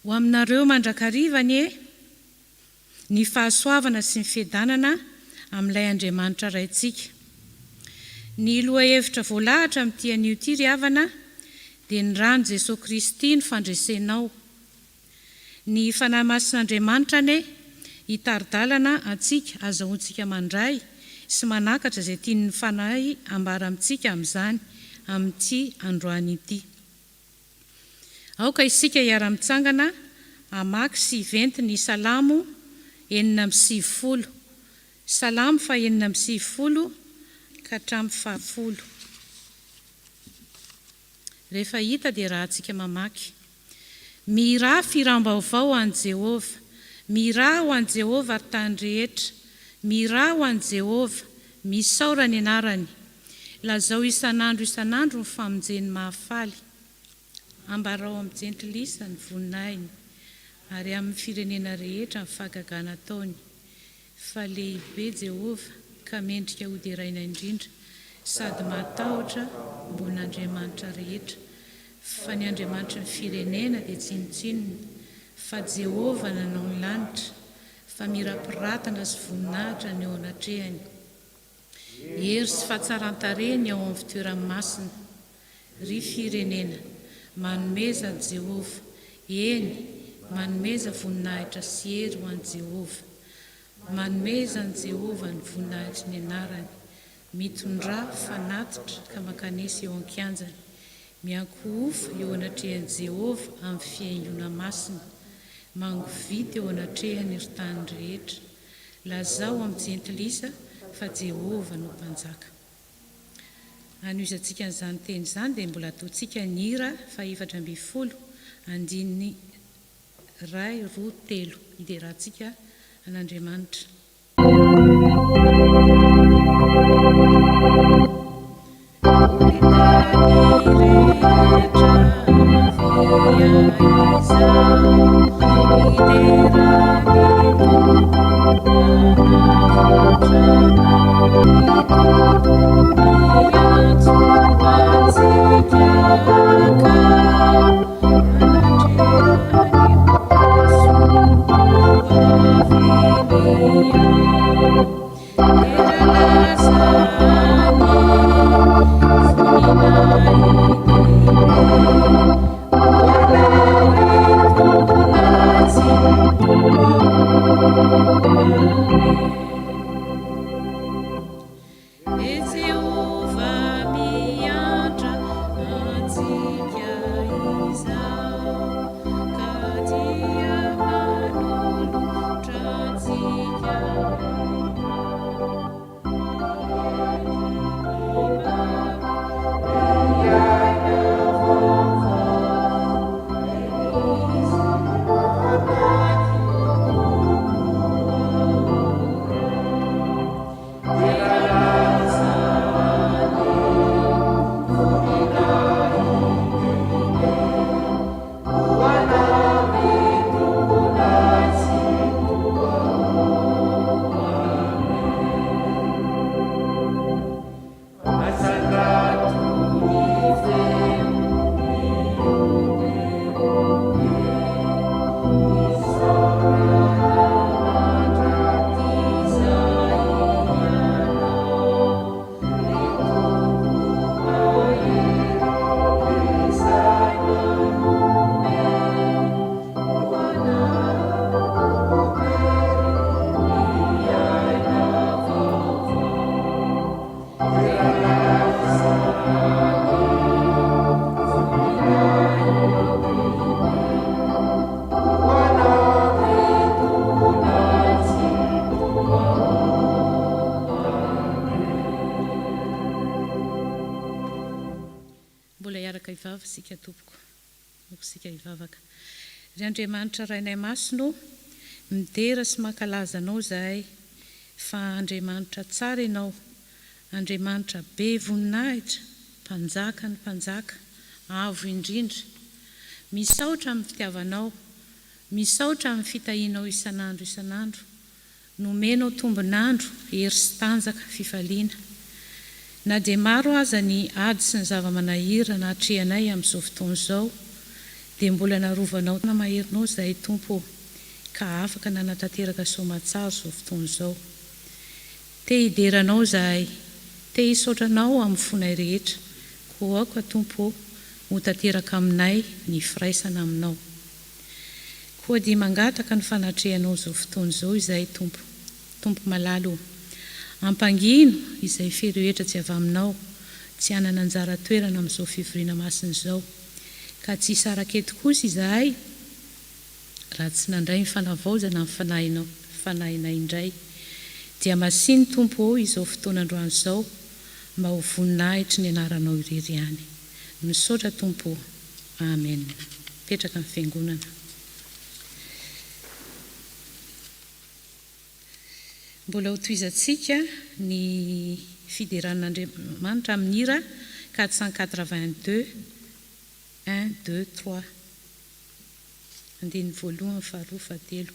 Ho aminareo mandrakarivany ny fahasoavana sy ny fiadanana amin'ilay Andriamanitra raintsika. Ny lohahevitra voalahatra amin'ity anio ity ry havana dia ny rano Jesosy Kristy ny fandresenao. Ny fanahy masin'Andriamanitra hitari-dalana antsika azahoantsika mandray sy manakatra izay tiany fanahy ambara amintsika amin'izany amin'ity androany ity. Aoka isika hiara-mitsangana hamaky sy hiventy ny Salamo 9:20. Salamo 9:20 ka hatramin'ny 10. Rehefa hita dia raha antsika mamaky. Mira firam-baovao ho an'i Jehova, mira ho an'i Jehova ary tany rehetra, mira ho an'i Jehova, misaora ny anarany. Lazao isan'andro ny famonjeny mahafaly. Ambarao amin'ny jentilisa ny voninainy, ary amin'ny firenena rehetra ny fahagagana ataony. Fa lehibe Jehova ka mendrika ho deraina indrindra, sady matahotra ambon'Andriamanitra rehetra. Fa ny Andriamanitra ny firenena dia tsinotsinona, fa Jehova nanao ny lanitra, fa mirapiratana sy voninahitra ny eo anatrehany. Hery sy fahatsaran-tarehany ao amin'ny fitoerany masina. Ry firenena, manomeza Jehova, eny, manomeza voninahitra sy hery ho an'i Jehova. Manomeza ny Jehova ny voninahitry ny anarany, mitondra fanatitra ka makanesy eo an-kianjany, miankohofo eo anatrehany Jehova amin'ny fiaingona masina, mangovity eo anatrehany ry tany rehetra. Lazao amin'ny jentilisa fa Jehova no mpanjaka. Anoizantsika n'izany teny izany dia mbola ataontsika ny hira fa 420, andininy 1, 2, 3 iderahantsika an'Andriamanitra. Ivava sika tompoko, sika ivavaka. Ry Andriamanitra rainay masino, midera sy mankalaza anao zahay, fa Andriamanitra tsara ianao, Andriamanitra be voninahitra, mpanjaka ny mpanjaka, avo indrindra, misaotra amin'ny fitiavanao, misaotra amin'ny fitahianao isan'andro, nomenao tombonandro, hery sy tanjaka fifaliana. Na dia maro aza ny ady sy ny zava-manahira na hatrehanay amin'izao fotoana izao, dia mbola narovanao namaherinao izahay tompo ka afaka nanatanteraka soamatsara izao fotoana izao. Te hideranao izahay, te hisaotranao amin'ny fonay rehetra, koa aoka tompo ho tanteraka aminay ny firaisana aminao. Koa dia mangataka ny fanatrehanao izao fotoana izao izahay tompo malalo. Ampangino izay ferohetra tsy avy aminao, tsy hanana anjara toerana amin'izao fivoriana masina izao, ka tsy hisaraketo kosa izahay raha tsy nandray ny fanavaozana amin'ny fanahinay indray. Dia masiny tompo izao fotoana androany izao mba ho voninahitry ny anaranao irery ihany. Misaotra tompo. Amen. Petraka amin'ny fiangonana. Mbola ho toizantsika ny fideran'Andriamanitra amin'ny hira 482 1 2 3. Andiny voalohany, faharoa, fahatelo.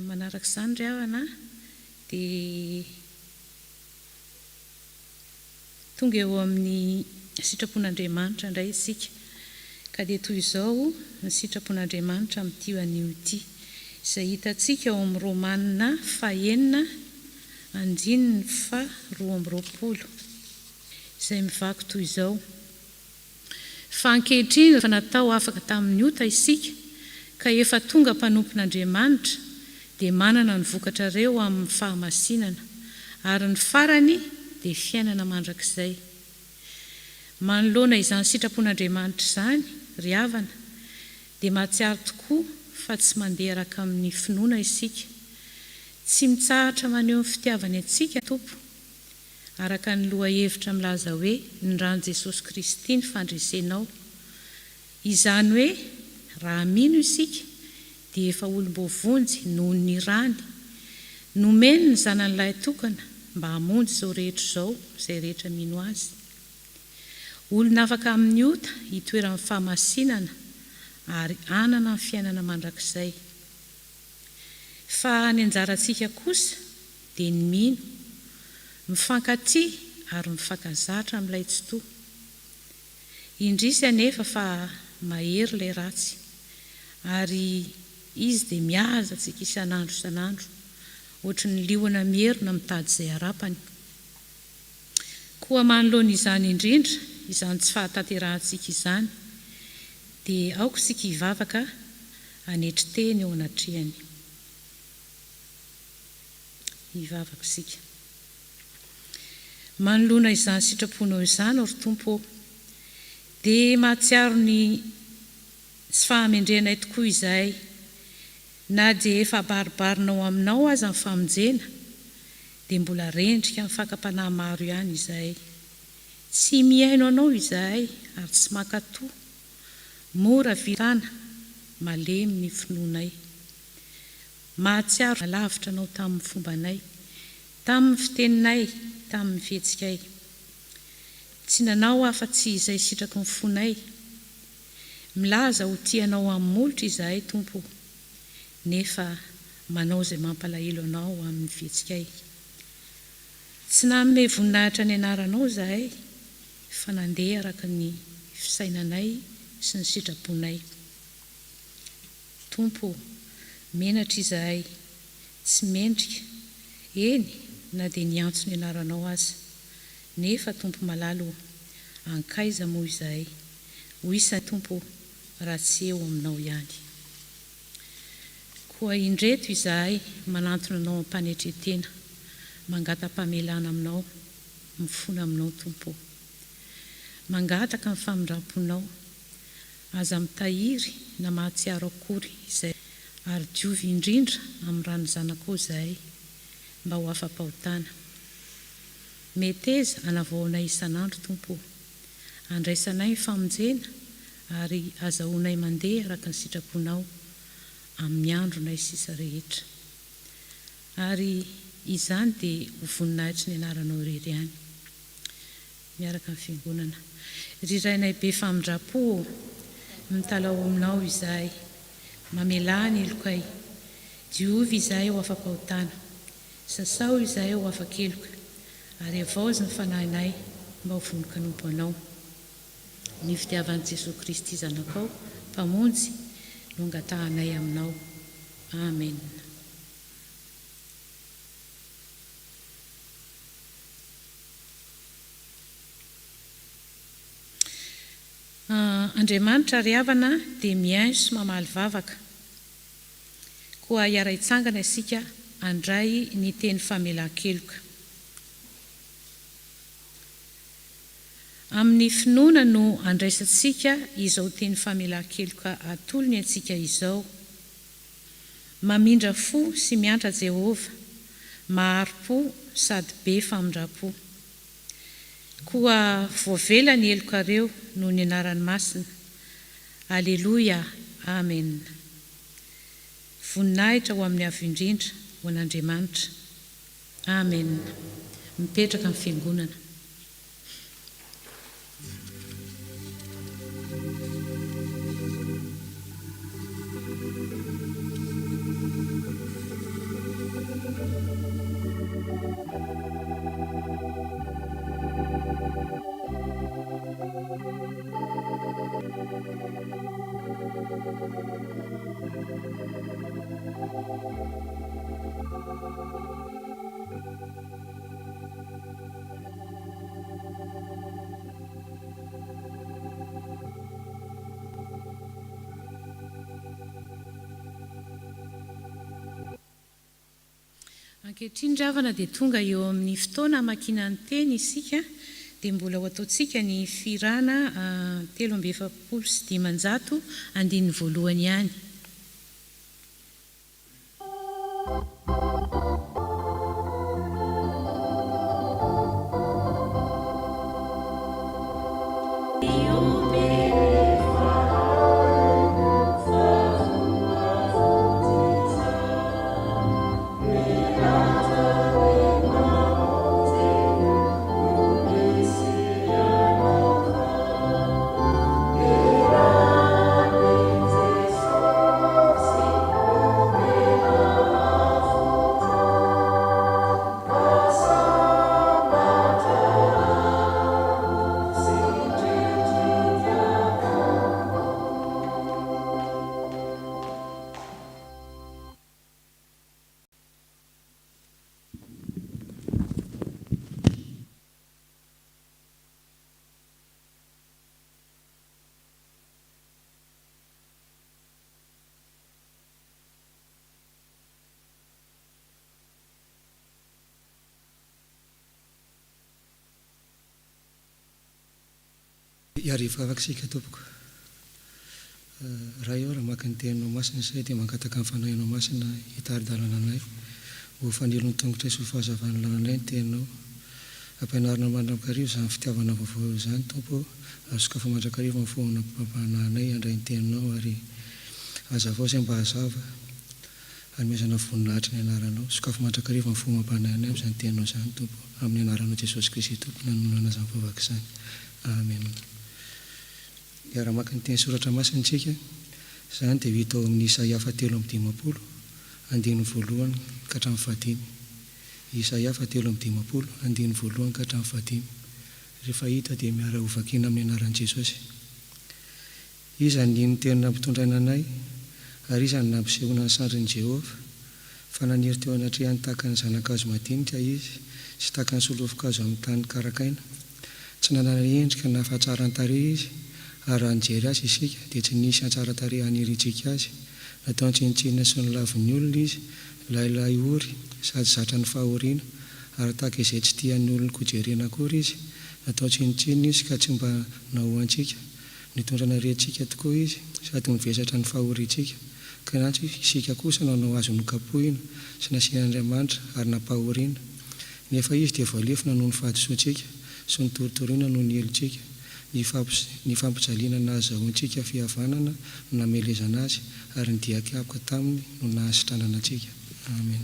Manaraka izany ry havana dia tonga eo amin'ny sitrapon'Andriamanitra indray isika, ka dia toy izao ny sitrapon'Andriamanitra amin'ity anio ity izay hitantsika ao amin'ny Romanina 9:2-20 izay mivaky toy izao: fa ankehitriny rehefa natao afaka tamin'ny ota isika ka efa tonga mpanompon'Andriamanitra dia manana ny vokatrareo amin'ny fahamasinana, ary ny farany dia fiainana mandrakizay. manoloana izany sitrapon'Andriamanitra izany ry havana dia mahatsiaro tokoa fa tsy mandeha araka amin'ny finoana isika, tsy mitsahatra maneho ny fitiavany antsika Tompo araka ny loha hevitra milaza hoe ny rano Jesosy Kristy ny fandresenao. Izany hoe raha mino isika dia efa olom-bovonjy noho ny rany nomeny ny zanan'ilay tokana mba hamonjy izao rehetra izao izay rehetra mino azy. Olona afaka amin'ny ota hitoeran'ny fahamasinana ary anana ny fiainana mandrakizay. Fa ny anjarantsika kosa dia ny mino, mifankatia ary mifankazatra amin'ilay tsy toa. Indrisy anefa fa mahery ilay ratsy ary izy dia mihaza antsika isan'andro isan'andro ohatry ny liona mierina mitady izay harapany. Koa manoloana izany indrindra, izany tsy fahataterahantsika izany, dia aoko isika hivavaka hanetry teny eo anatrehany. Hivavaka isika. Manoloana izany sitraponao izany, ry Tompo, dia mahatsiaro ny tsy fahamendrenay tokoa izahay, na dia efa baribarinao aminao aza ny famonjena, dia mbola rendrika amin'ny fakapanahy maro ihany izahay. Tsy miaino anao izahay ary tsy mankatoa, mora vitana, malemy ny finoanay. Mahatsiaro nalavitra anao tamin'ny fombanay, tamin'ny fiteninay, tamin'ny fihetsikay. Tsy nanao afa-tsy izay sitraky ny fonay. Milaza ho tianao amin'ny molotra izahay Tompo, nefa manao izay mampalahelo anao amin'ny fihetsikay. Tsy nanome voninahitra ny anaranao izahay, fa nandeha araka ny fisainanay sy ny sitraponay. Tompo, menatra izahay, tsy mendrika, eny na dia niantso ny anaranao aza, nefa Tompo malalo ankaiza moa izahay. Ho isa Tompo raha tsy eo aminao ihany. Koa indreto izahay manantona anao ampanetretena, mangata-pamelana aminao, mifona aminao Tompo. Mangataka ny famindramponao, aza mitahiry na mahatsiaro akory izay ary diovy indrindra amin'ny rano zanako izahay mba ho afa-pahotana. Meteza anavaonay isan'andro Tompo, andraisanay ny famonjena ary azahoanay mandeha araka ny sitraponao amin'ny andronay sisa rehetra. Ary izany dia ho voninahitry ny anaranao irery ihany. Miaraka amin'ny fiangonana. Rirainay be famindrapo, mitalao aminao izahay, mamelà ny elokay, diovy izahay ho afa-pahotana, sasao izahay ho afa-keloka, ary avaozy ny fanahinay mba ho vonin-kanompo anao. Ny fitiavan'i Jesosy Kristy zanakao, mpamonjy, no angatahanay aminao. Amen. Andriamanitra ry havana dia mihaino sy mamaly vavaka. Koa hiara-hitsangana isika handray ny teny famelan-keloka. Amin'ny finoana no andraisantsika izao teny famelan-keloka atolony antsika izao. Mamindra fo sy miantra Jehova, maharo-po sady be famindrapo. Koa voavela ny elokareo noho ny anarany Masina. Aleluia, amen. Voninahitra ho amin'ny avy indrindra ho an'Andriamanitra. Amen. Mipetraka amin'ny fiangonana. Ankehitriny ravana dia tonga eo amin'ny fotoana hamakiana ny teny isika dia mbola ho ataontsika ny firana 3,750 andiny voalohany ihany. Iarivo avaksika tompoko. Raha eo raha maka ny teninao masina izay dia mangataka amin'ny fanahinao masina hitari-dalana anay. Ho fanilony tongotra sy ho fahazavana lalanay ny teninao. Ampianarina mandrakarivo izany fitiavana vaovao izany tompo. Azoka fa mandrakarivo amin'ny foana mpampahana anay handray ny teninao ary hazavao izay mba hazava. Hanomezana voninahitra ny anaranao. Sokafa mandrakarivo amin'ny fomba mpampahana anay amin'izany teninao izany tompo. Amin'ny anaranao Jesosy Kristy tompo nanonana izany vavaka izany. Amen. Iara maka ny teny soratra masina tsika. Izany dia hita ao amin'ny Isaia 7:50 andiny voalohany ka hatramin'ny fahadimy. Isaia 7:50 andiny voalohany ka hatramin'ny fahadimy. Rehefa hita dia miara ho vakiana amin'ny anaran'i Jesosy. Iza ny tena nampitondraina anay ary iza ny nampisehoana ny sandrin'i Jehova. Fa naniry teo anatrehany tahaka ny zanakazo madinika izy sy tahaka ny solofokazo amin'ny tany karakaina. Tsy nanana endrika na fahatsaran-tarehy izy ary raha nijery azy isika dia tsy nisy antsara-tarehy haniritsika azy. Natao tsinitsinina sy ny laviny olona izy, lahilahy ory sady zatra ny fahoriana ary tahaka izay tsy tian'ny olona kojerena akory izy. Natao tsinitsinina izy ka tsy mba nahoantsika. Nitondra narehintsika tokoa izy sady nivesatra ny fahorintsika. Kanantsy isika kosa nanao azy nokapohina sy nasian'Andriamanitra ary napahoriana. Nefa izy dia voalefina noho ny fahadisoantsika sy ny toritoriana noho ny helontsika. Ny fampijaliana nahazahoantsika fihavanana no namelezana azy ary ny diakapoka taminy no nahasitranana antsika. Amen.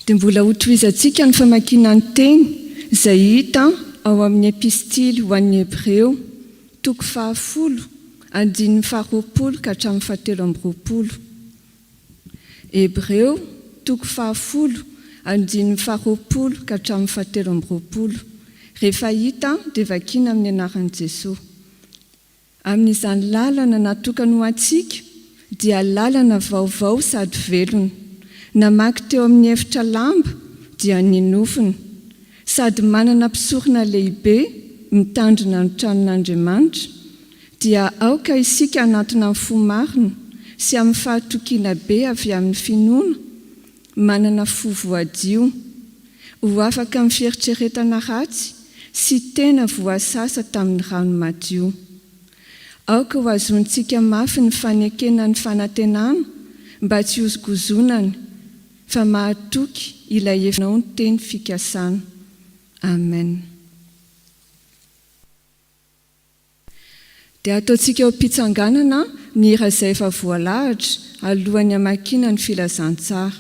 Dia mbola hotohizantsika ny famakiana ny teny izay hita ao amin'ny epistily ho an'ny Hebreo 10 andiny 20 ka hatramin'ny 17. Hebreo 10 andiny 20 ka hatramin'ny 17. Rehefa hita dia vakiana amin'ny anaran'i Jesosy. Amin'izany lalana natokana ho antsika dia lalana vaovao sady velona. Namaky teo amin'ny efitra lamba dia ny nofiny, sady manana mpisorona lehibe mitandrina ny tranon'Andriamanitra, dia aoka isika anatina ny fo marina sy amin'ny fahatokiana be avy amin'ny finoana, manana fo voadio, ho afaka amin'ny fieritreretana ratsy sy tena voasasa tamin'ny rano madio. Aoka ho azontsika mafy ny fanekena ny fanantenana mba tsy hozogozonany, fa mahatoky ilay efanao ny teny fikasana. Amen. Dia ataontsika ho mpitsanganana ny hira izay efa voalahatra alohan'ny hamakiana ny filazantsara.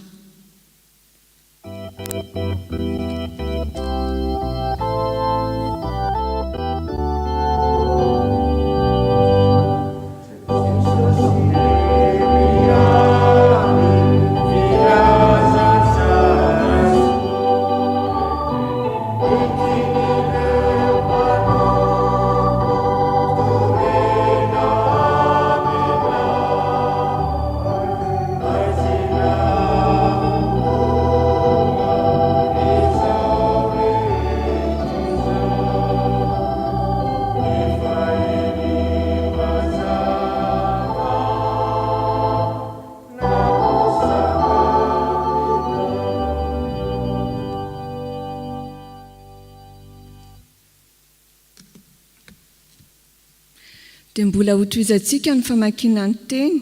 dia mbola hotoizantsika ny famakiana ny teny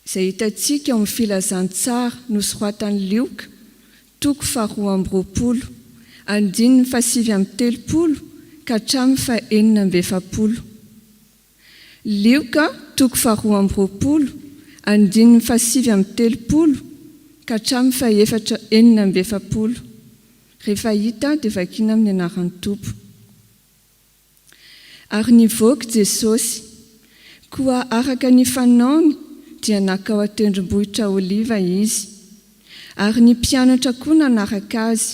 izay hitantsika eo amin'ny filazantsara nosoratan'ny Lioka toko 2:20 andininy 7:30 ka hatramin'ny 4:70. Lioka toko 2:20 andininy 7:30 ka hatramin'ny 4:70. Rehefa hita dia vakiana amin'ny anaran'ny Tompo. Ary nivoaka Jesosy, koa araka ny fanaony dia nakao atendrombohitra Oliva izy, ary ny mpianatra koa nanaraka azy.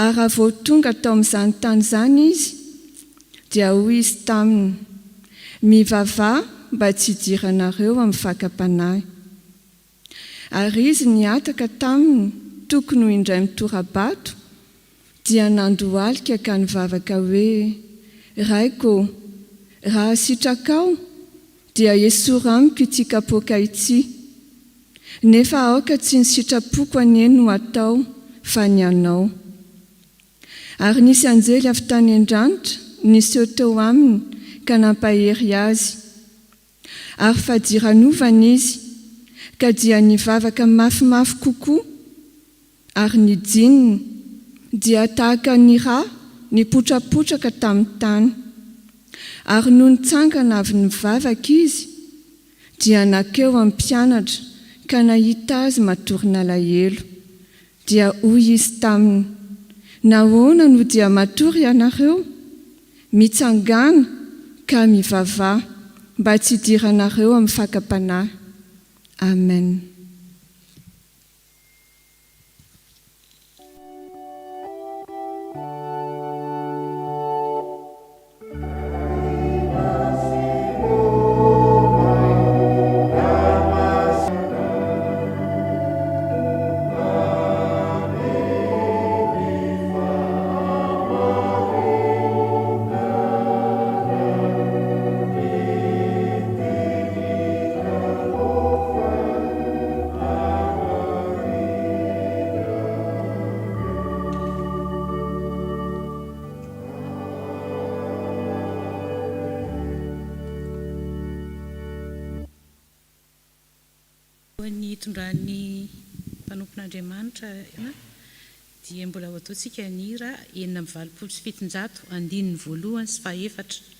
Ary raha vao tonga tao amin'izany tany izany izy, dia hoy izy taminy, mivavaha mba tsy hidiranareo amin'ny fakam-panahy. Ary izy niataka taminy tokony ho indray mitora-bato, dia nandohalika ka nivavaka hoe, raiko, raha sitrakao dia esora amiko ity kapoaka ity. Nefa aoka tsy ny sitrapoko anie no atao fa ny anao. Ary nisy anjely avy tany an-dranitra nisy eo teo aminy ka nampahery azy. Ary fadiran'ovana izy ka dia nivavaka mafimafy kokoa, ary ny jininy dia tahaka ny rà nipotrapotraka tamin'ny tany. Ary no nitsangana avy nivavaka izy, dia nakeo amin'ny mpianatra ka nahita azy matorina alahelo. Dia hoy izy taminy, nahoana no dia matory ianareo? Mitsangana ka mivavaha mba tsy hidiranareo amin'ny fakam-panahy. Amen. Ny tondrany mpanompon'Andriamanitra dia mbola ho ataontsika ny hira 9:7 andininy 1 sy 4.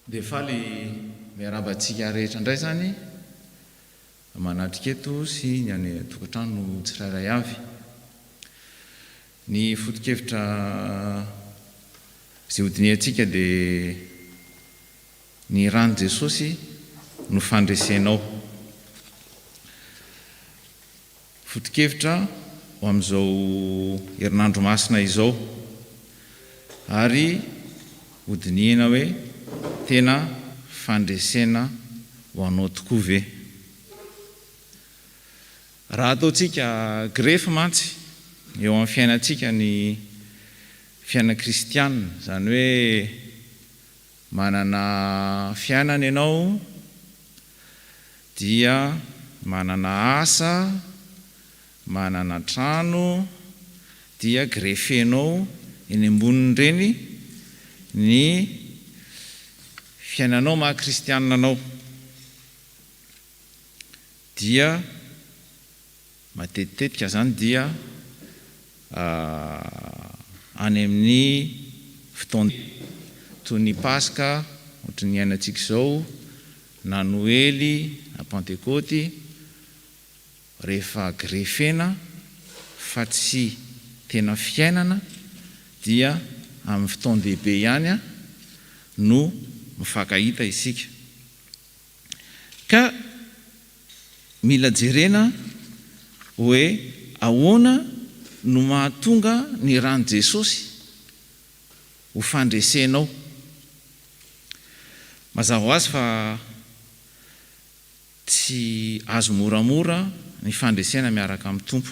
Dia faly miarabantsika rehetra indray zany manatrika eto sy ny any tokantrano tsirairay avy. Ny foto-kevitra izay hodiniantsika dia ny rano Jesosy no fandresenao. Foto-kevitra ho amin'izao herinandro masina izao, ary hodiniana hoe tena fandresena ho anao tokoa ve. Raha ataontsika grefy mantsy eo amin'ny fiainantsika ny fiaina kristianina, zany hoe manana fiainana ianao, dia manana asa, manana trano, dia grefenao eny ambonin'ireny ny fiainanao maha-kristianina anao, dia matetitetika zany dia any amin'ny fotoana toy ny Paska, ohatry ny iainantsika izao, na Noely, na Pentecote, rehefa grefena fa tsy tena fiainana, dia amin'ny fotoan-dehibe ihany no mifankahita isika. Ka mila jerena hoe ahoana no mahatonga ny rano Jesosy ho fandresenao. Mazava ho azy fa tsy azo moramora ny fandresena miaraka amin'ny tompo,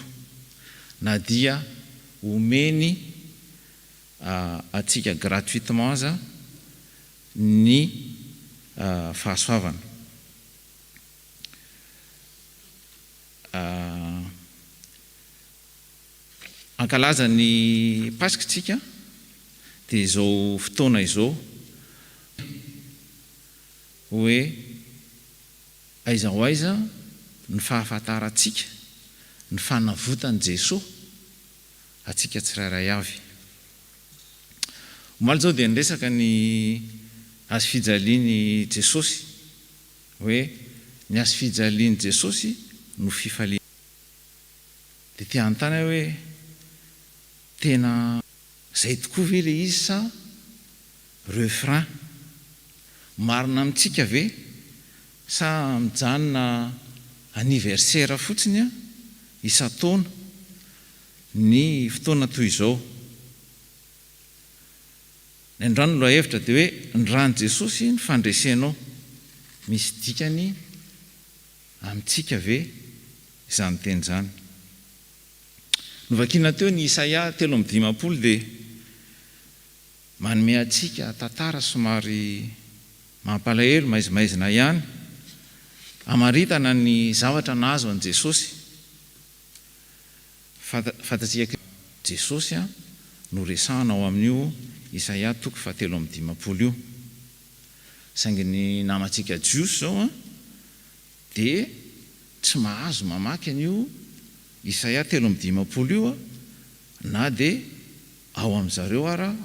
na dia omeny atsika gratuitement aza ny fahasoavana. Ankalaza ny Paskitsika dia izao fotoana izao hoe aiza ho aiza ny fahafantarantsika ny fanavotan' Jesosy atsika tsirairay avy. Omaly zao dia niresaka ny azo fijaliany Jesosy, hoe ny azo fijaliany Jesosy no fifaliana. Dia tia anontany hoe tena zay tokoa ve le izy sa refrain marina amintsika ve, sa mijanona anniversaire fotsiny isan-taona ny fotoana toy izao. Ny androany loha hevitra dia hoe ny rano Jesosy ny fandresenao, misy dikany amintsika ve izany teny izany. Novakina teo ny Isaia 3:20 dia manome antsika tantara somary mampalahelo, maizimaizina ihany, amaritana ny zavatra nahazo an Jesosy. Fantatsika Jesosy no resahana ao amin'io Isaia 3:20 io. Saingy ny namantsika jiosy zao dia tsy mahazo mamaky an'io Isaia 3:20 io, na dia ao amin'izareo ara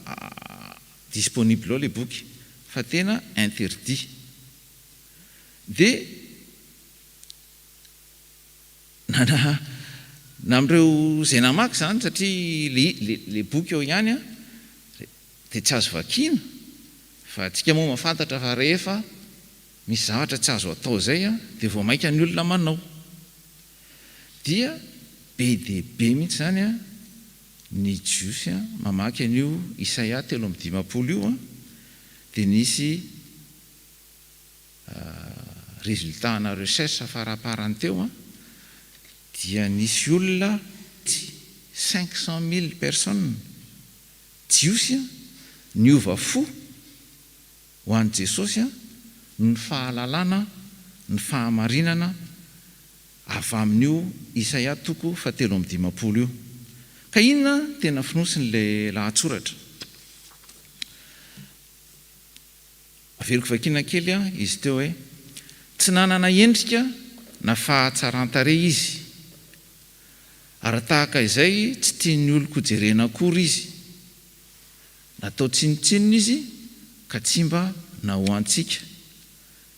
disponible ao le boky, fa tena interdit. Dia na amin'ireo izay namaky zany, satria le boky ao ihany dia tsy azo vakiana, fa antsika moa mahafantatra fa rehefa misy zavatra tsy azo atao zay dia vao mainka ny olona manao. Dia be dia be mihitsy zany ny jiosy mamaky an'io Isaia 3:20 io, dia nisy résultat na recherche faraparany teo dia nisy olona 500,000 personnes jiosy niova fo ho an'i Jesosy ny fahalalana, ny fahamarinana avy amin'io Isaia 3:20 io. Ka inona tena finosin'le lahatsoratra? Averiko vakiana kely izy teo hoe tsy nanana endrika na fahatsaran-tarehy izy, ary tahaka izay tsy tian'ny olon-kojerena akory izy, natao tsinotsinona izy ka tsy mba nahoantsika,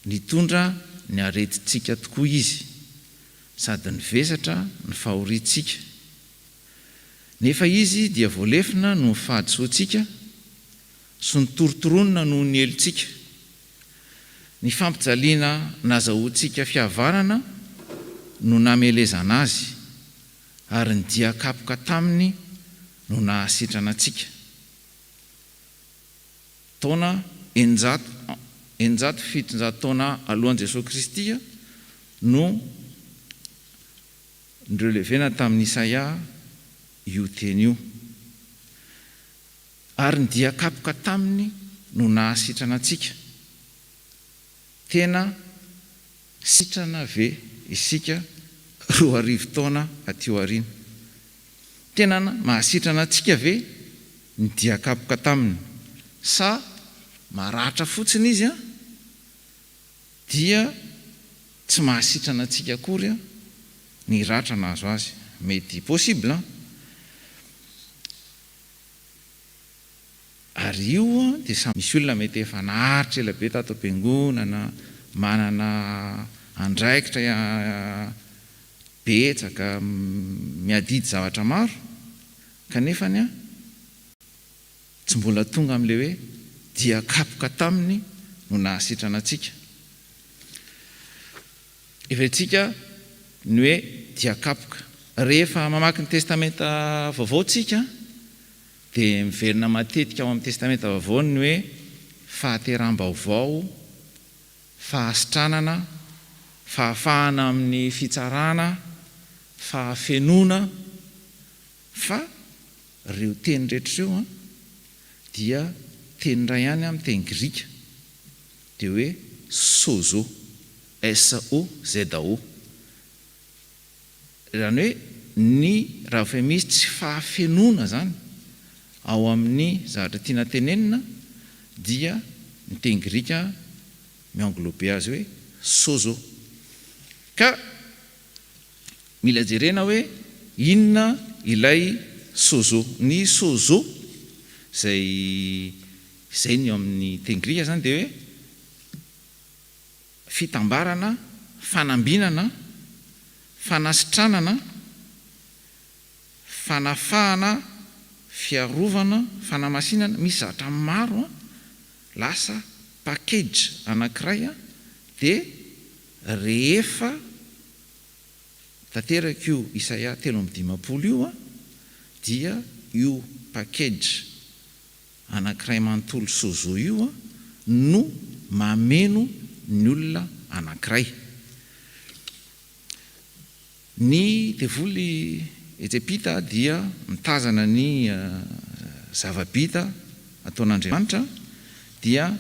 nitondra ny aretintsika tokoa izy, sady nivesatra ny fahoriantsika. nefa izy dia voalefina no fahadisoantsika sy ny torotoronina no ny elontsika. Ny fampijaliana nazahoantsika fihavanana no namelezana azy, ary ny dia kapoka taminy no nahasitrana antsika. Taona 770 taona alohan'i Jesosy Kristy no nirelevena tamin'ny Isaia io teny io. Ary ny dia kapoka taminy no nahasitrana antsika. Tena sitrana ve isika 2000 taona aty aoriana? Tena mahasitrana antsika ve ny dia kapoka taminy? Sa maratra fotsiny izy dia tsy mahasitrana antsika akory ny ratra nahazo azy? Mety possible. Ary io dia samy misy olona mety efa naharitra ela be tato am-piangonana, manana andraikitra betsaka, miadidy zavatra maro, kanefany tsy mbola tonga amin'ilay hoe dia kapoka taminy no nahasitrana antsika. Efa ny hoe dia kapoka. Rehefa mamaky ny testamenta vaovao tsika dia miverina matetika ao amin'ny testamenta vaovao ny hoe fahateram-baovao, fahasitranana, fahafahana amin'ny fitsarana, fahafenona. Fa ireo teny rehetra ireo dia teny iray ihany amin'ny teny grika, dia hoe sozo, SOZO. Izany hoe ny raha efa misy tsy fahafenona zany ao amin'ny zavatra tiana tenenina dia ny teny grika mianglobe azy hoe sozo. Ka mila jerena hoe inona ilay sozo. Ny sozo zay ny amin'ny teny grika zany dia hoe fitambarana, fanambinana, fanasitranana, fanafahana, fiarovana, fanamasinana. Misy zavatra maro lasa package anankiray dia rehefa tanteraka io Isaia 3:50 io dia io package anankiray manontolo sozo io no mameno ny olona anankiray. Ny devoly Ejepita dia mitazana ny zavabita ataon'Andriamanitra dia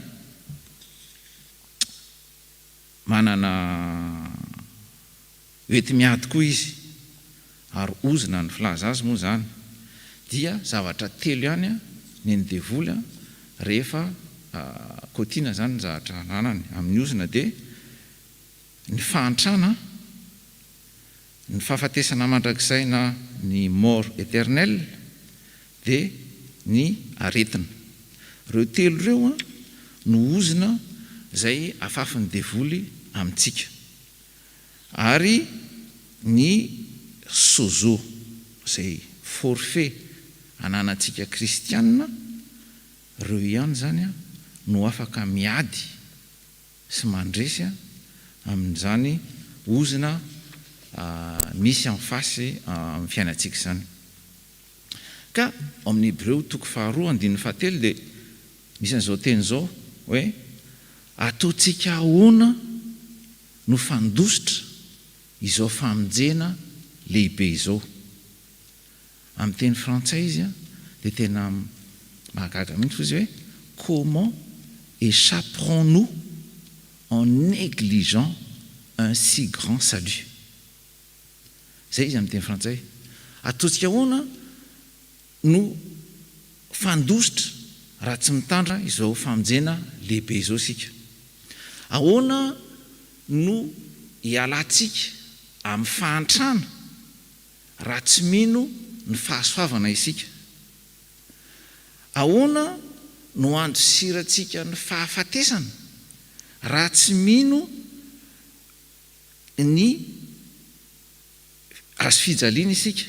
manana oety miady koa izy, ary ozina ny filaza azy moa zany. Dia zavatra telo ihany ny devoly rehefa kotiana zany ny zavatra nanany amin'ny ozina, dia ny fahantrana, ny fahafatesana mandrakizay na ny mort éternel, dia ny aretina. Ireo telo ireo no ozina zay afafin'ny devoly amintsika. Ary ny sozo zay forfait ananantsika kristianina, ireo ihany zany no afaka miady sy mandresy amin'izany ozina misy amin'ny fasy amin'ny fiainantsika zany. Ka amin'ny Hébreu 2:2-7 dia misy an'izao teny izao hoe ataontsika ahoana no fandositra izao famonjena lehibe izao. Amin'ny teny frantsay izy dia tena mahagaga mihitsy izy hoe comment échapperons-nous en négligeant un si grand salut. Zay izy amin'ny teny frantsay. Ataontsika ahoana no fandositra raha tsy mitandra izao famonjena lehibe izao sika. Ahoana no hialantsika amin'ny fahantrana raha tsy mino ny fahasoavana isika. Ahoana no androsirantsika ny fahafatesana raha tsy mino ny azo fijaliana isika.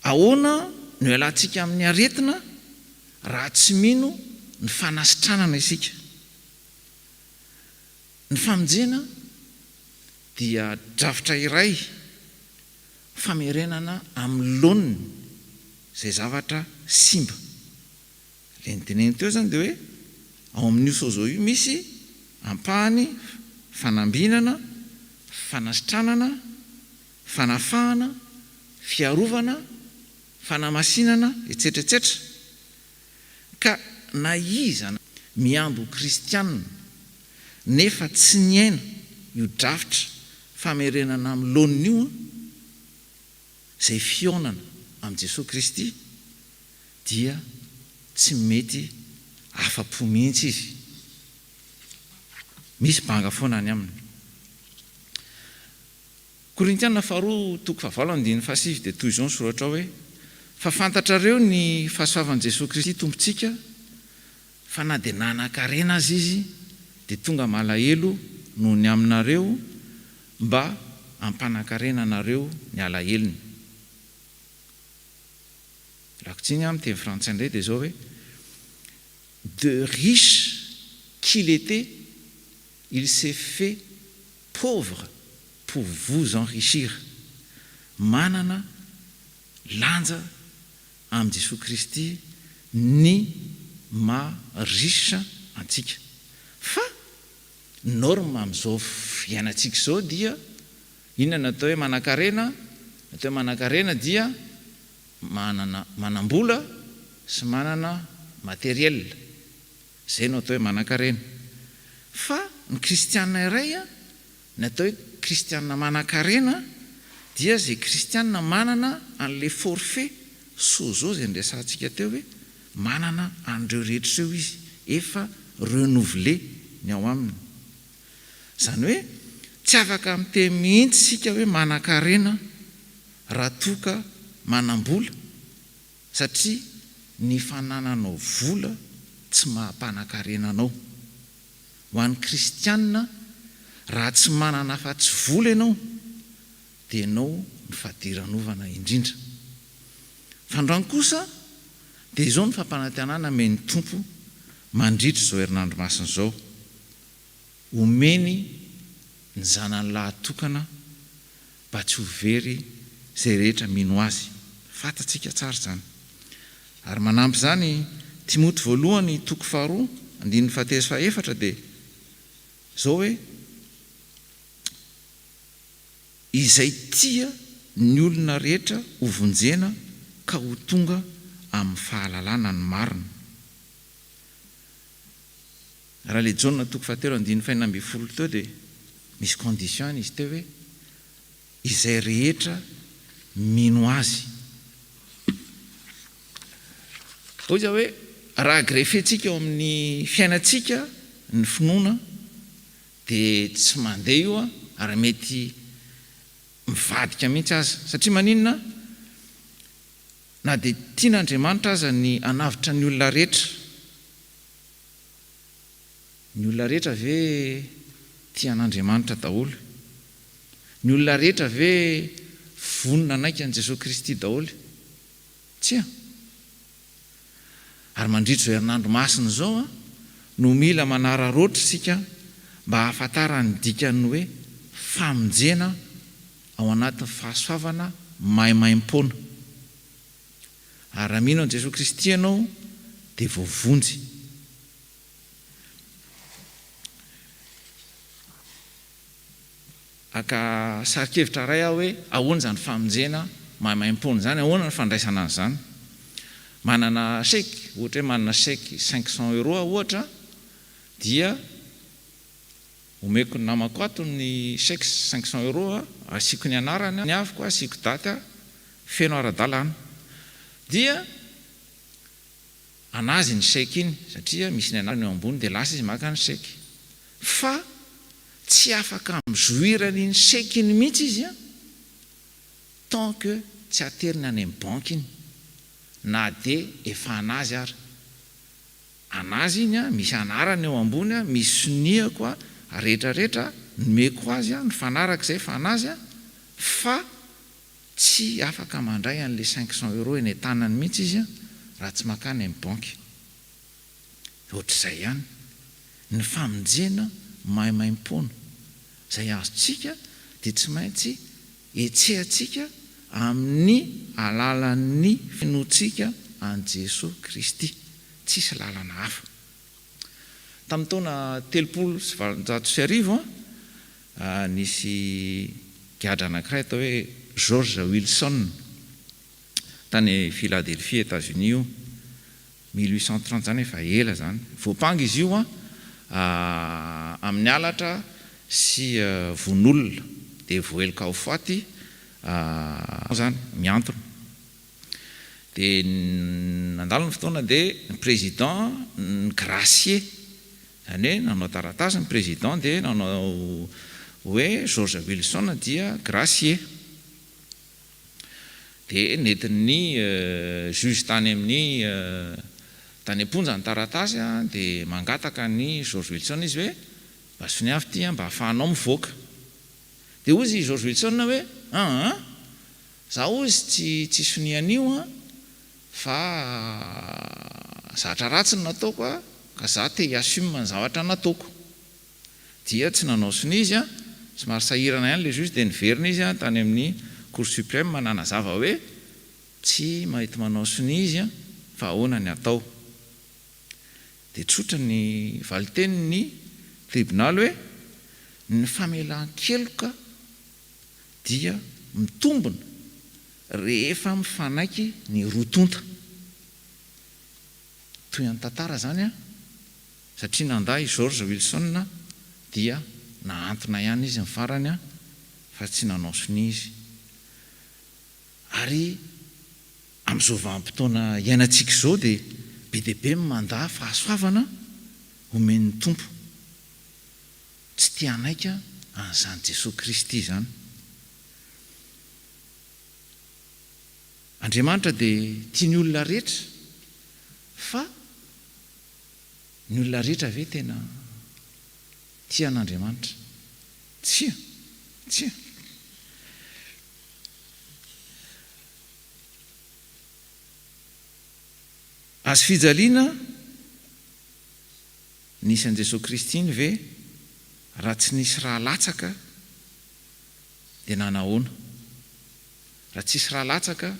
ahoana no ialantsika amin'ny aretina raha tsy mino ny fanasitranana isika. Ny famonjena dia drafitra iray famerenana amin'ny laoniny izay zavatra simba. Le nyteneny teo zany dia hoe ao amin'io saozao io misy ampahany, fanambinana, fanasitranana, fanafahana, fiarovana, fanamasinana, etc etc. Ka na iza miambo kristianina nefa tsy niaina io drafitra famerenana amin'ny laoniny io izay fionana amin'i Jesosy Kristy dia tsy mety afa-po mihitsy izy. Misy banga foana any aminy. Korintiana 2:7 dia toy izao ny soratra hoe fa fantatrareo ny fahasoavan'i Jesosy Kristy tompontsika, fa na dia nanan-karena azy izy dia tonga malahelo noho ny aminareo mba ampanan-karena anareo ny alahelony. Lakotsiny amin'ny teny frantsay indray dia zao hoe de riche qu'il était, il s'est fait pauvre pour vous enrichir. Manana lanja amin'ny Jesosy Kristy ny maharisa antsika. Fa norme amin'izao fiainantsika izao dia inona natao hoe manan-karena? Natao hoe manan-karena dia manambola sy manana matériel. Zay no atao hoe manan-karena. Fa ny kristianina iray natao hoe kristianina manan-karena dia zay kristianina manana an'le forfait sozo zay nresantsika teo hoe manana an'ireo rehetra ireo izy efa renouvelé ny ao aminy. Zany hoe tsy afaka miteny mihitsy sika hoe manan-karena raha toka manambola, satria ny fanananao vola tsy mahampanan-karena anao. Ho an'ny kristianina raha tsy manana afa-tsy vola ianao dia ianao ny fahadiran'ovana indrindra. Fandroany kosa dia izao ny fampanantenana men'ny tompo mandritra izao herinandro masina izao. Omeny ny zanany lahatokana mba tsy ho very izay rehetra mino azy. Fantatsika tsara zany. Ary manampy zany Timoty 2:2 dia zao hoe izay tia ny olona rehetra ho vonjena ka ho tonga amin'ny fahalalana ny marina. Raha le Jauna 2:7 teo dia misy condition izy teo hoe izay rehetra mino azy. Ohatra hoe raha greffentsika eo amin'ny fiainantsika ny finoana dia tsy mandeha io ary mety mivadika mihitsy aza. Satria maninona? Na dia tian'Andriamanitra aza ny anavitra ny olona rehetra. Ny olona rehetra ve tian'Andriamanitra daholo? Ny olona rehetra ve vonona naika an' Jesosy Kristy daholo? Tsy. Ary mandritra izao herinandro masina izao no mila manararoatra sika mba hahafantarany dikany hoe famonjena ao anatin'ny fahasoavana maimaim-poana. Ary raha mino an' Jesosy Kristy ianao dia voavonjy. Aka sarikevitra ray aho hoe ahoana zany famonjena maimaim-poana zany, ahoana ny fandraisana azy zany? Manana chèque, ohatra hoe manana chèque 500 € ohatra, dia omeko ny namako ato ny chèque 500 €, asiko ny anarany, ny aviko asiko daty, feno ara-dalàna. Dia anazy ny chèque iny satria misy ny anarany eo ambony dia lasa izy maka ny chèque. Fa tsy afaka mijoirany iny chèque iny mihitsy izy tant que tsy ateriny any amin'ny banky iny, na dia efa anazy ary. Anazy iny misy anarany eo ambony, misy soniako rehetrarehetra nomeko azy ny fanaraka izay fa anazy, fa tsy afaka mandray an'le 500 € eny tanany mihitsy izy raha tsy makany amin'ny banky. Ohatr'izay ihany ny famonjena maimaim-poana izay azontsika dia tsy maintsy etsehantsika amin'ny alalan'ny finoantsika an Jesosy Kristy, tsisy lalana hafa. Tamin'ny taona 1790 nisy gadra anankiray atao hoe George Wilson tany Philadelphie, États-Unis io, 1830 zany efa ela zany. Voapangy izy io amin'ny alatra sy vonolona dia voelika ho faty zany miantona. Dia nandalo ny fotoana dia ny président ny gracier, zany hoe nanao taratasy ny président dia nanao hoe George Wilson dia gracier. Dia nentin'ny juge tany amin'ny tany amponja ny taratasy dia mangataka ny George Wilson izy hoe mba soniavy ty mba ahafahanao mivoaka. Dia ozy George Wilson hoe za ozy tsy sonian'io fa zavatra ratsy ny nataoko ka za te hiassume ny zavatra nataoko. Dia tsy nanao soni izy somary sahirana ihany le juge dia niverina izy tany amin'ny Cour suprême mananazava hoe tsy mahita manao soni izy fa ahoana ny atao. Dia tsotra ny valitenin'ny tribunal hoe ny famelan-keloka dia mitombona rehefa mifanaiky ny rotonta. Toy any tantara zany satria nanda i George Wilson dia nahantona ihany izy ny farany fa tsy nanao soni izy. Ary amin'izao vanim-potoana iainantsika izao dia be dia be manda fahasoavana omen'ny tompo. Tsy tia hanaika an'izany Jesosy Kristy zany. Andriamanitra dia tia ny olona rehetra, fa ny olona rehetra ve tena tia an'Andriamanitra? Tsia. Azo fijaliana nisy an' Jesosy Kristy iny ve raha tsy nisy raha latsaka dia nanahoana? Raha tsisy raha latsaka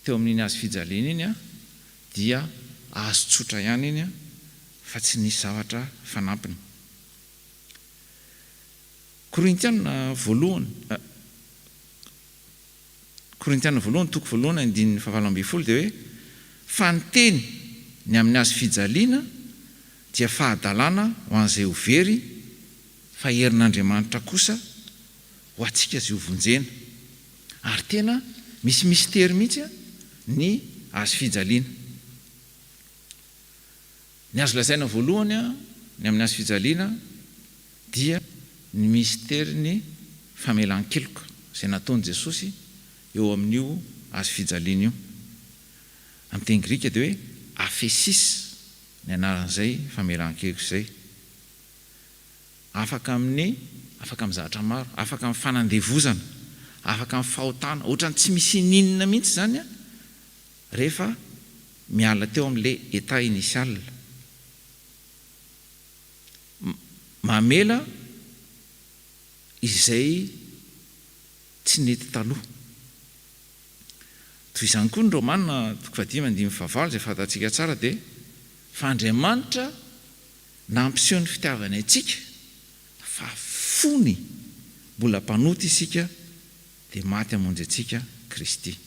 teo amin'iny azo fijaliana iny dia azo tsotra ihany iny fa tsy nisy zavatra fanampiny. Korintiana voalohany 2:7 dia hoe fa ny teny ny amin'ny azo fijaliana dia fahadalana ho an'izay ho very, fa herin'Andriamanitra kosa ho antsika izay ho vonjena. Ary tena misy mystère mihitsy ny azo fijaliana. Ny azo lazaina voalohany ny amin'ny azo fijaliana dia ny mystère ny famelan-keloka izay nataon'i Jesosy eo amin'io azo fijaliana io. Amin'ny teny grika dia hoe aphesis ny anaran'izay famelan-keloka izay. Afaka amin'ny zavatra maro, afaka amin'ny fanandevozana, afaka amin'ny fahotana, ohatrany tsy misy ninona mihitsy zany rehefa miala teo amin'ilay état initial. Mamela izay tsy nety taloha. Toy izany koa ny Romanina 5:19 izay fantatsika tsara dia fa Andriamanitra nampiseho ny fitiavana antsika fa fony mbola mpanoty isika dia maty hamonjy antsika Kristy.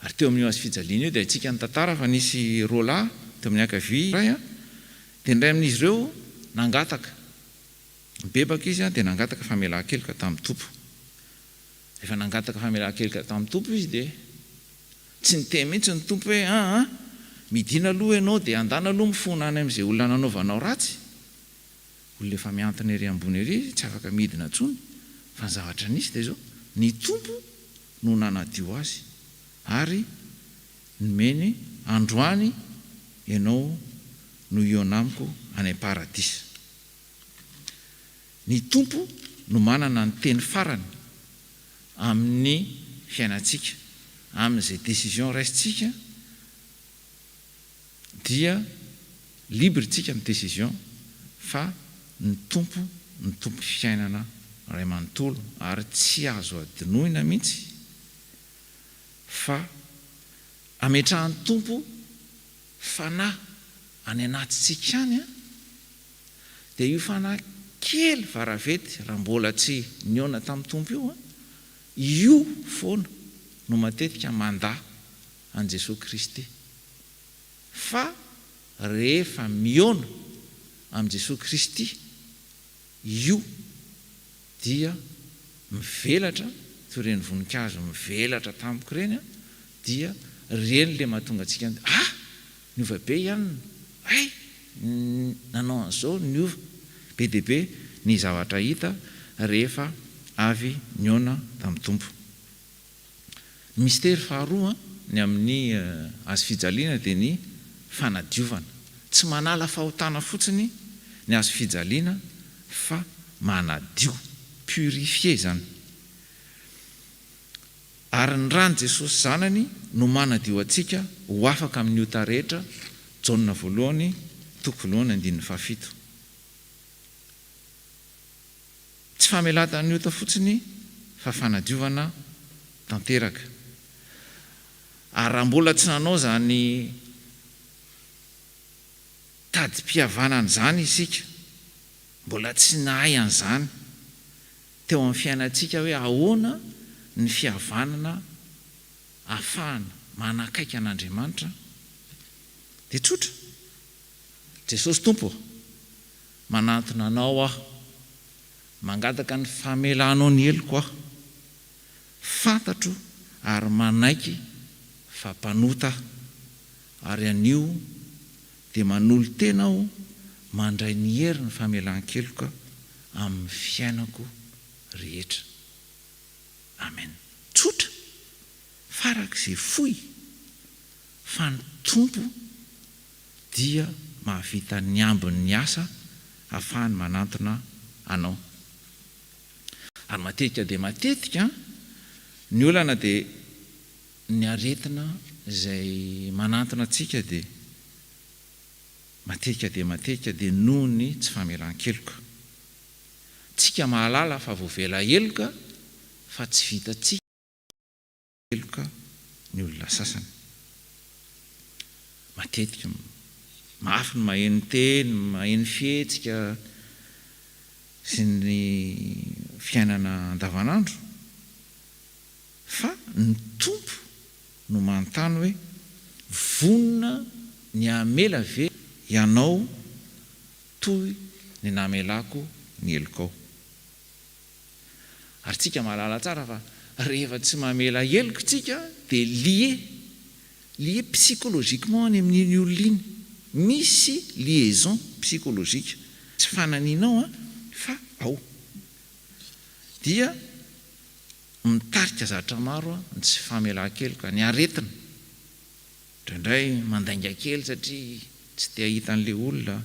Ary teo amin'io azo fijaliana io dia antsika ny tantara fa nisy roalahy teo amin'ny ankavia iray dia indray amin'izy ireo nangataka mibebaka izy dia nangataka famelan-keloka tamin'ny tompo. Rehefa nangataka famelan-keloka tamin'ny tompo izy dia tsy niteny mihitsy ny tompo hoe midina aloha ianao dia andana aloha mifona any amin'izay olona nanaovanao ratsy. Olona efa miantona ery ambony ery tsy afaka midina intsony, fa ny zavatra nisy dia izao ny tompo no nanadio azy ary nomeny androany ianao no io anamiko any am-paradisa. Ny tompo no manana ny teny farany amin'ny fiainantsika, amin'izay décision raisitsika dia libretsika amin'ny décision, fa ny tompo fiainana ray manontolo, ary tsy azo adinoina mihitsy fa ametrahan'ny tompo fanahy any anatintsika any dia io fanahy kely varavety raha mbola tsy niona tamin'ny tompo io foana no matetika mandahy an' Jesosy Kristy. Fa rehefa miona am' Jesosy Kristy io dia mivelatra, toy ireny voninkazo mivelatra tampoka ireny, dia reny le mahatonga antsika niova be ihany, nanao an'izao niova. Be dia be ny zavatra hita rehefa avy niona tamin'ny tompo. Ny mystère faharoa ny amin'ny azo fijaliana dia ny fanadiovana. Tsy manala fahotana fotsiny ny azo fijaliana fa manadio, purifier zany. Ary ny rany Jesosy zanany no manadio antsika ho afaka amin'ny ota rehetra. Jaona voalohany toko voalohany andininy fahafito. Tsy famelatana ny ota fotsiny fa fanadiovana tanteraka. Ary raha mbola tsy nanao zany tadim-pihavanana zany isika, mbola tsy nahay an'izany teo amin'ny fiainantsika hoe ahoana ny fihavanana ahafahana manakaiky an'Andriamanitra, dia tsotra. Jesosy Tompo, manantona anao aho, mangataka ny famelanao ny heloko aho, fantatro ary manaiky fa mpanota, ary anio dia manolo tena aho mandray ny hery ny famelan-keloka amin'ny fiainako rehetra. Amen. Tsotra, farak'izay fohy, fa ny Tompo dia mahavita ny ambiny ny asa ahafahany manantona anao. Ary matetika dia matetika ny olana dia ny aretina izay manantona antsika dia matetika dia noho ny tsy famelan-keloka. Tsika mahalala fa voavela heloka fa tsy vitatsika heloka ny olona sasany. Matetika mafy ny maheno teny, maheno fihetsika sy ny fiainana andavanandro, fa ny Tompo no manontany hoe vonona ny hamela ve ianao toy ny namelako ny helokao. Ary tsika mahalala tsara fa rehefa tsy mamela heloko tsika dia lié psychologiquement any amin'iny olona iny. Misy liaison psychologique, tsy fananinao fa ao. Dia mitarika zavatra maro ny tsy famelan-keloka, ny aretina. Indraindray mandainga kely satria tsy te hahita an'ilay olona,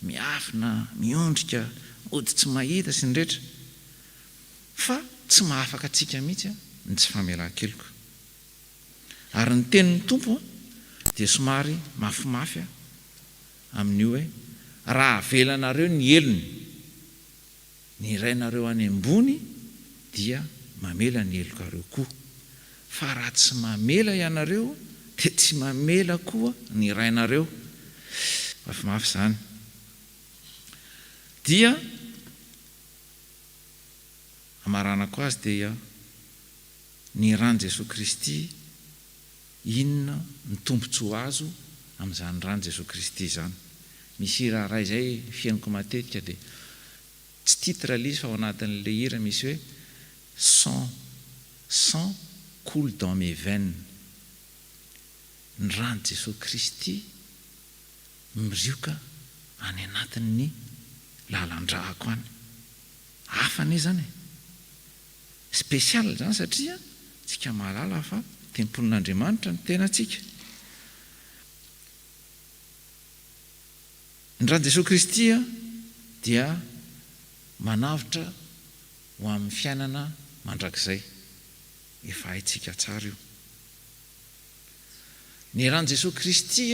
miafina, miondrika, ody tsy mahita sy ny rehetra. Fa tsy mahafaka atsika mihitsy ny tsy famelan-keloka. Ary ny tenin'ny Tompo dia somary mafimafy amin'io hoe raha avelanareo ny helony, ny irainareo any ambony dia mamela ny helokareo koa. Fa raha tsy mamela ianareo dia tsy mamela koa ny irainareo. Mafimafy zany. Dia amaranako azy dia ny rany Jesosy Kristy, inona ny tombontsoa azo amin'izany rany Jesosy Kristy zany. Misy hira iray izay fiainako matetika dia tsy titre l'izy fa ao anatin'ilay hira misy hoe sang coule dans mes veines. Ny rany Jesosy Kristy mirioka any anatin'ny lalan-drahako any. Hafa ne zany, spesial zany, satria tsika mahalala fa tempolin'Andriamanitra ny tenantsika. Ny rany Jesosy Kristy dia manavotra ho amin'ny fiainana mandrakizay. efa haitsika tsara io. Ny ran'i Jesosy Kristy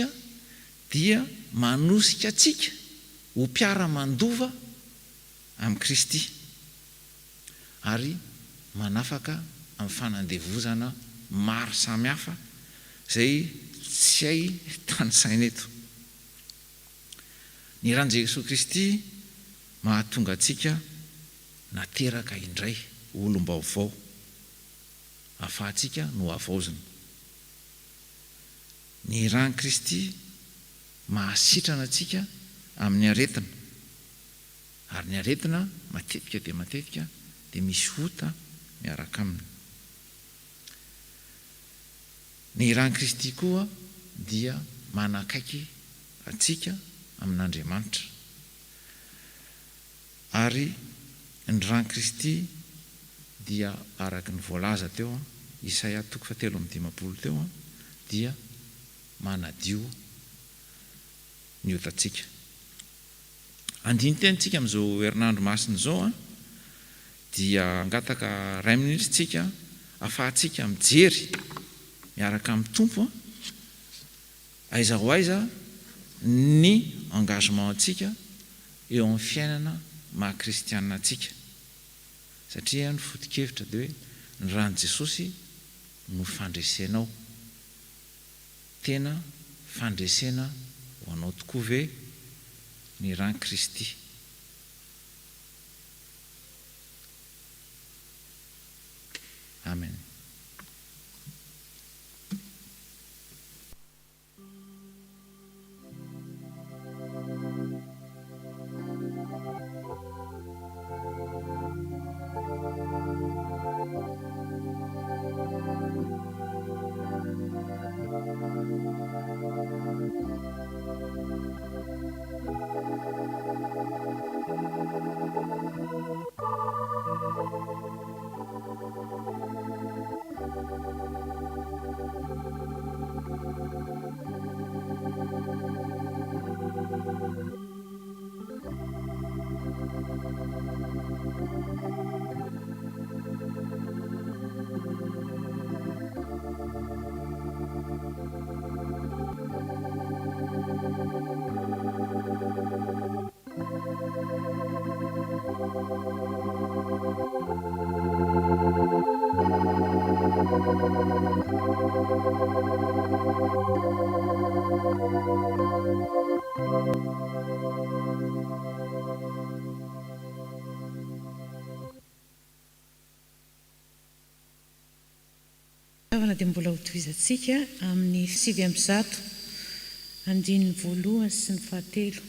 dia manosika atsika ho mpiara-mandova amin'ny Kristy ary manafaka amin'ny fanandevozana maro samihafa izay tsy hay tany saina eto. Ny ran'i Jesosy Kristy mahatonga atsika nateraka indray olom-baovao ahafahantsika no havaozina. Ny ran'i Kristy mahasitrana atsika amin'ny aretina, ary ny aretina matetika dia misy ota miaraka aminy. Ny ran'i Kristy koa dia manakaiky atsika amin'Andriamanitra, ary ny ran'i Kristy dia araka ny voalaza teo Isaia 7:15 teo dia manadio ny otatsika. Andinitentsika amin'izao herinandro masina izao dia angataka 2 minitra tsika ahafahantsika mijery miaraka amin'ny tompo aiza ho aiza ny engagement antsika eo amin'ny fiainana maha-kristianina antsika, satria ny foto-kevitra dia hoe ny ran'i Jesosy no fandresenao, tena fandresena ho anao tokoa ve ny ran'i Kristy. Amen. Dia mbola hotovizatsika amin'ny 700 andininy voalohany sy ny fahatelo.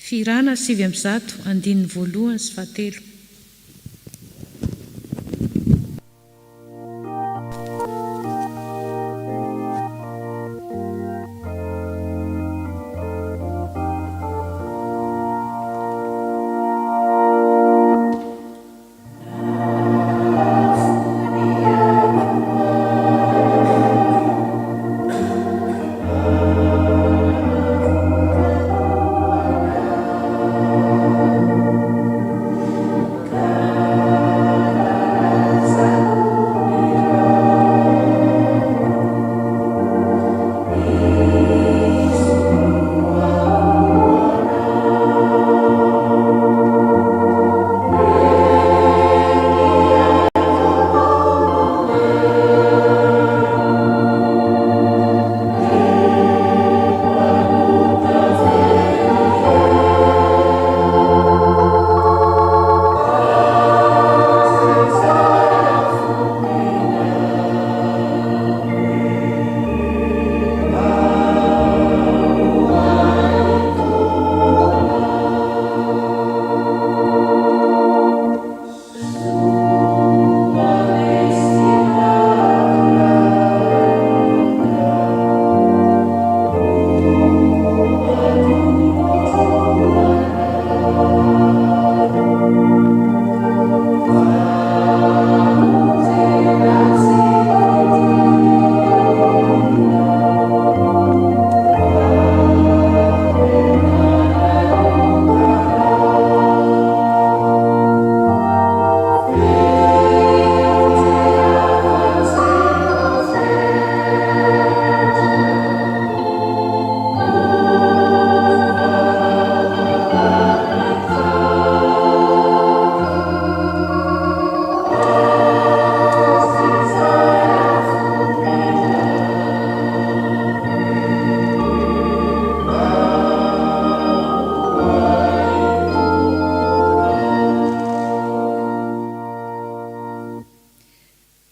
Firana 700 andininy voalohany sy fahatelo.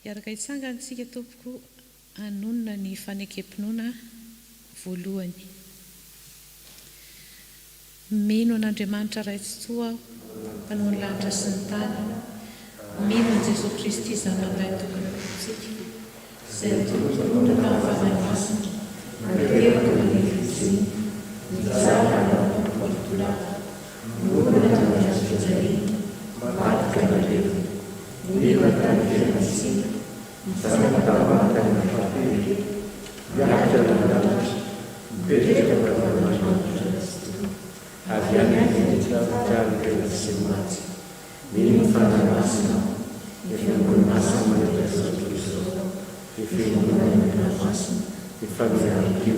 Iaraka itsangana tsika tompoko anonona ny fanekempinoana voalohany. Mino an'Andriamanitra raitsoa aho, mpanao ny lanitra sy ny tany. Mino an' Jesosy Kristy zanak'iray tompontsika, izay tompona tamin'ny fanahy masina, nateraka manefitsiny, nijara anao Tolata, nonona tamin'ny hazofijaliana, matika matevina, nirana tamin'ny fiainantsika, nizara tamata ny fahapery, miakatra nandanitra, mipetraka tamin'Andriamanitra Kristy, avy any ny tena sy maty. Mino fanahy masina, ny fiangonana masina maneta Jesosy Kristy, ny fiangonana masina, ny fameaham-pio,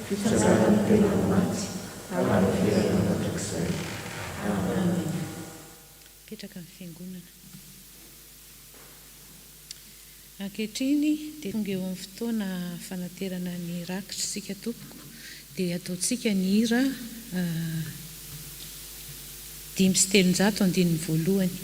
fitsarana tena maty, ary fiainana mandrakizay. Amen. Petraka amin'ny fiangonana. Ankehitriny dia tonga eo amin'ny fotoana fanaterana ny rakitra sika tompoko, dia ataontsika ny hira 5:300 andininy voalohany.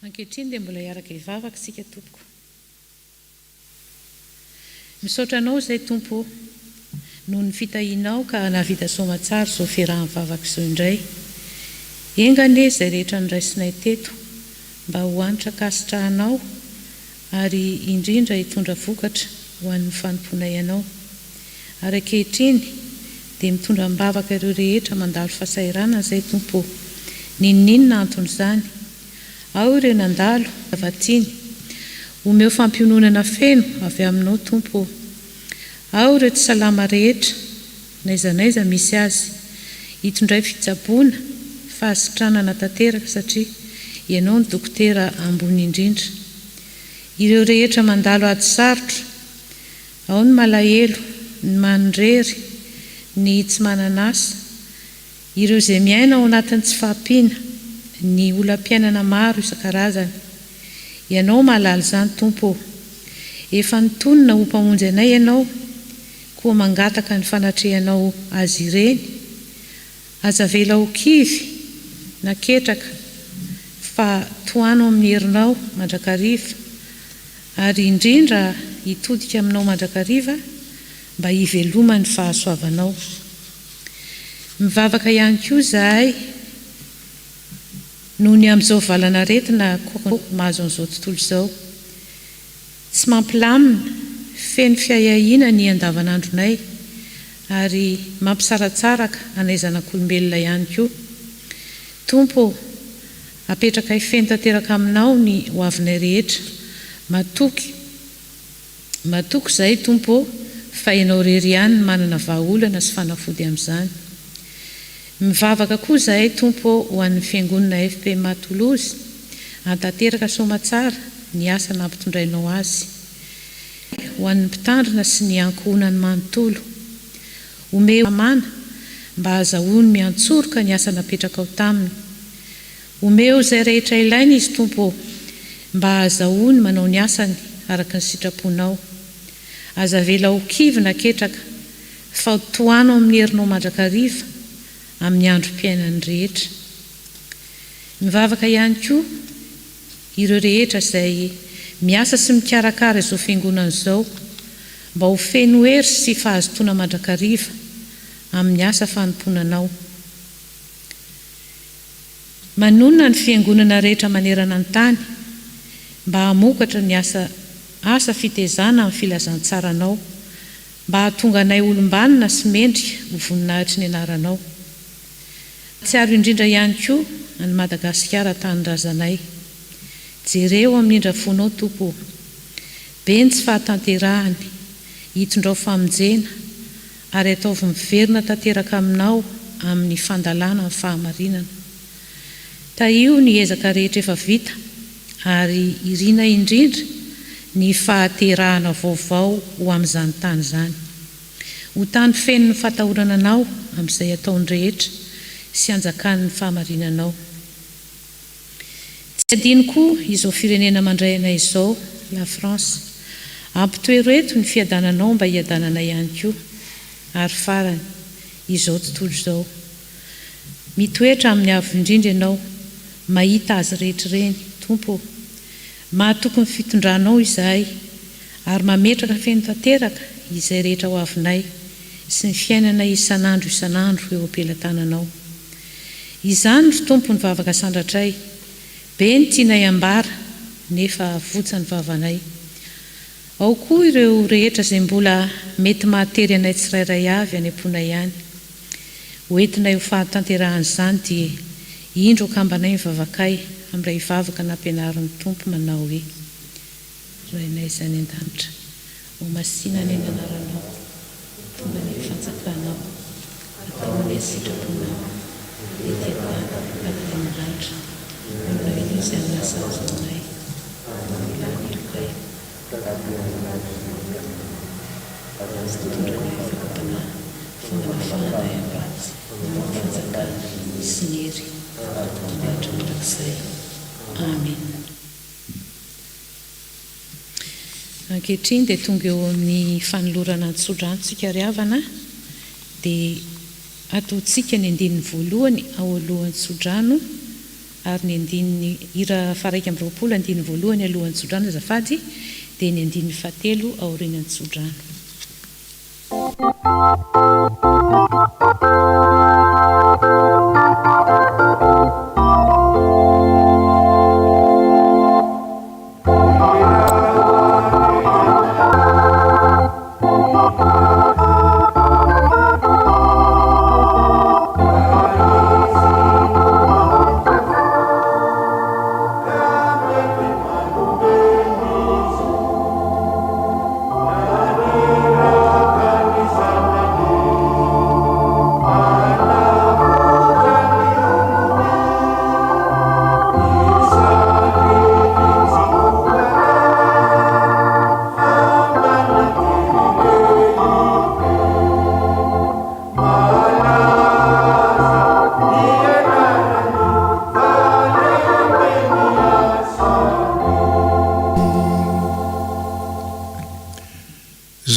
Ankehitriny dia mbola hiaraka hivavaka sika tompoko. Misaotra anao izay tompo noho ny fitahinao ka navita soamatsara izao fiarahan'ny vavaka izao indray. Engane izay rehetra niraisinay teto mba ho anitra kasitrahanao ary indrindra hitondra vokatra ho an'ny fanomponay ianao. Ary ankehitriny dia mitondra mbavaka ireo rehetra mandalo fahasairana izay tompo. Ninona antony izany? Ao ireo nandalo avatiny, omeo fampiononana feno avy aminao tompo. Ao ireo tsy salama rehetra, naizanaiza misy azy, hitondray fitsaboana, fahasitranana tanteraka satria ianao ny dokotera ambony indrindra. Ireo rehetra mandalo ady sarotra, ao ny malahelo, ny manindrery, ny tsy mananasa, ireo izay miaina ao anatin'ny tsy fahampiana, ny olam-piainana maro isan-karazany. Ianao mahalala izany tompo. Efa nitonona ho mpamonjy anay ianao, koa mangataka ny fanatrehanao azy ireny. Aza vela ho kivy, naketraka, fa toano amin'ny herinao mandrakariva, ary indrindra hitodika aminao mandrakariva mba hiveloma ny fahasoavanao. Mivavaka ihany koa izahay noho ny amin'izao valanaretina mahazo an'izao tontolo izao. Tsy mampilamina, feno fiahiahina ny andavanandronay ary mampisaratsaraka anay zanak'olombelona ihany koa. Tompo, apetraka hifeno tanteraka aminao ny hoavinay rehetra. Matoky izay tompo fa ianao rery ihany manana vahaolana sy fanafody amin'izany. Mivavaka koa izahay tompo ho an'ny fiangonana FPMA Toulouse, hantanteraka soamatsara ny asa nampitondrainao azy. Ho an'ny mpitandrina sy ny ankohonany manontolo, omeo amana mba hazahoany miantsoroka ny asa napetraka ao taminy. Omeo izay rehetra ilaina izy Tompo, mba hazahoany manao ny asany araka ny sitraponao. Aza vela ho kivina ketraka fa ho toano amin'ny herinao mandrakariva amin'ny androm-piainany rehetra. Mivavaka ihany koa ireo rehetra izay miasa sy mikarakara izao fiangonana izao, mba ho feno hery sy fahazotoana mandrakariva amin'ny asa fanomponanao. Manonona ny fiangonana rehetra manerana ny tany, mba hamokatra ny asa fitezana amin'ny filazantsaranao, mba hahatonga anay olombanina sy mendrika ho voninahitry ny anaranao. Tsiaro indrindra ihany koa any Madagasikara tanindrazanay. Jereo amin'indra fonao Tompo, beny tsy fahatanterahany, hitondrao famonjena ary ataovy miverina tanteraka aminao amin'ny fandalana amin'ny fahamarinana. Taio ny ezaka rehetra efa vita ary irina indrindra ny fahaterahana vaovao ho amin'izany tany izany. Ho tany feno ny fahatahorana anao amin'izay ataony rehetra sy anjakan'ny fahamarinanao. Tsy adino koa izao firenena mandray anay izao, la France, ampitoero eto ny fiadananao mba hiadanana ihany koa. Ary farany, izao tontolo izao, mitoetra amin'ny avo indrindra ianao, mahita azy rehetra ireny, Tompo, mahatoky ny fitondranao izahay, ary mametraka feno tanteraka izay rehetra ho avinay sy ny fiainana isan'andro eo am-pelantananao. Izany ny Tompo ny vavaka sandratray, be ny tianay ambara nefa votsa ny vavanay. Ao koa ireo rehetra izay mbola mety mahatery anay tsirairay avy any am-pona ihany. Hoentinay ho fahatanterahana izany dia indro akambanay mivavakay amin'ilay vavaka nampianarin'ny Tompo manao hoe: Rainay izany an-danitra, ho Masina ny anaranao, tonga ny fanjakanao, atao ny sitraponao, ety an-tany ary ny lanitra, aminao iny izay anasa azonay, milany ilokay. Tondra ny fakapana, fangalafahana amba, ny fanjakana sy ny hery, tondratra mandrakizay. Amen. Ankehitriny dia tonga eo amin'ny fanolorana ny sodrantsika ry havana, dia ataontsika ny andininy voalohany ao alohan'ny sodrano, ary ny andininy hira faraika amby roapolo andininy voalohany alohan'ny sodrano azafady, dia ny andininy fahatelo aorianan'ny sodrano.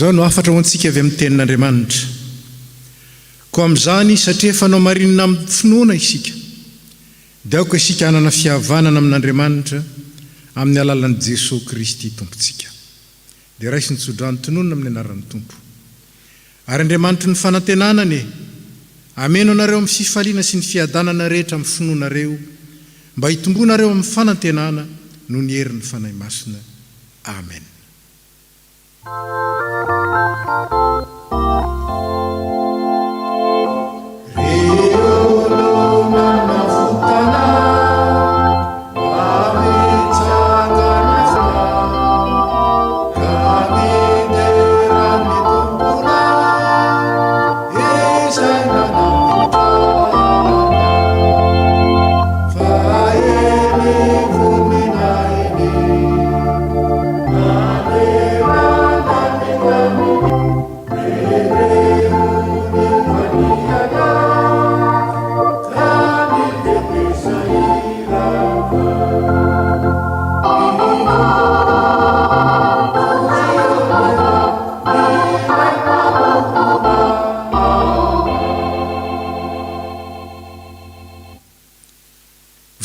Zao no afatra ho antsika avy amin'ny tenin'Andriamanitra. Ko amin'izany satria fanao marinina amin'ny finoana isika, dia aoka isika hanana fihavanana amin'Andriamanitra amin'ny alalan'i Jesosy Kristy Tompontsika. Dia raisy ny sodrano tononona amin'ny anaran'ny Tompo. Ary Andriamanitra ny fanantenanany, ameno anareo amin'ny fifaliana sy ny fiadanana rehetra amin'ny finoanareo, mba hitombonareo amin'ny fanantenana no ny herin'ny fanahy masina. Amen. Amen.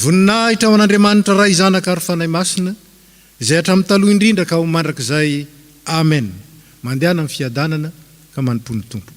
voninahitra ao an'Andriamanitra ray zanaka ary fanahy masina izay hatramin'ny taloha indrindra ka ho mandrakizay amen. Mandehana amin'ny fiadanana ka manompony tompo.